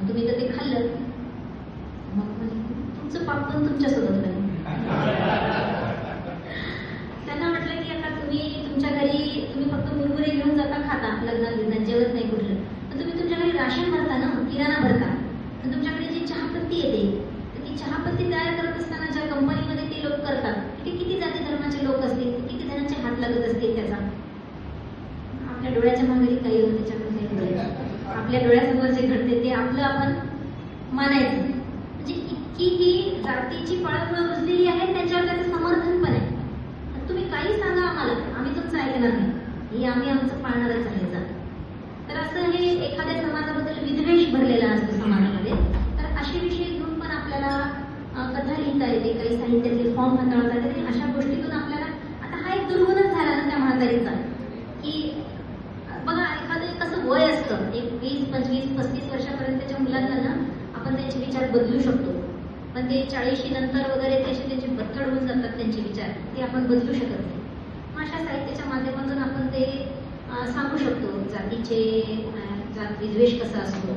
तुम्ही तर ते खाल्लं. मग तुमचं पाप पण तुमच्यासोबत नाही. त्यांना म्हटलं की आता तुम्ही तुमच्या घरी तुम्ही फक्त मुरमुरे घेऊन जाता, खाता, लग्नात जेवत नाही कुठलं, पण तुम्ही तुमच्या घरी राशन भरता ना, किराणा भरता. पण तुमच्याकडे जी चहापत्ती येते, तर ती चहापत्ती तयार करत असताना ज्या कंपनीमध्ये ते लोक करतात, ते किती जाती धर्माचे लोक असतील, किती जणांचे हात लागत असतील त्याचा. आपल्या डोळ्याच्या मागे काही होतं, त्याच्यामध्ये काही होतं. आपल्या डोळ्यासमोर जे घडते ते आपलं आपण मानायचं. म्हणजे इतकी ही जातीची पाळंमुळं रुजलेली आहे, त्याच्यावर त्याचं समर्थन पण आहे. तुम्ही काही सांगा आम्हाला, आम्ही तुमचं ऐकणार नाही, हे आम्ही आमचं पाळणारच आहे. तर असं हे एखाद्या समाजाबद्दल विद्वेष भरलेला असतो समाजामध्ये. तर असे विषय घेऊन पण आपल्याला कथा लिहिता येते, काही साहित्यातले फॉर्म हाताळता येते. अशा गोष्टीतून आपल्याला आता हा एक दुर्गुणच झाला ना त्या म्हातारीचा, की बघा एखादं कसं वय असतं, एक 20, 25, 35 वर्षापर्यंतच्या मुलांना ना आपण त्यांचे विचार बदलू शकतो, पण ते 40 नंतर वगैरे त्यांचे बत्तड होऊन जातात त्यांचे विचार, ते आपण बदलू शकत नाही. मग अशा साहित्याच्या माध्यमातून आपण ते सांगू शकतो जातीचे जात विद्वेष कसा असतो.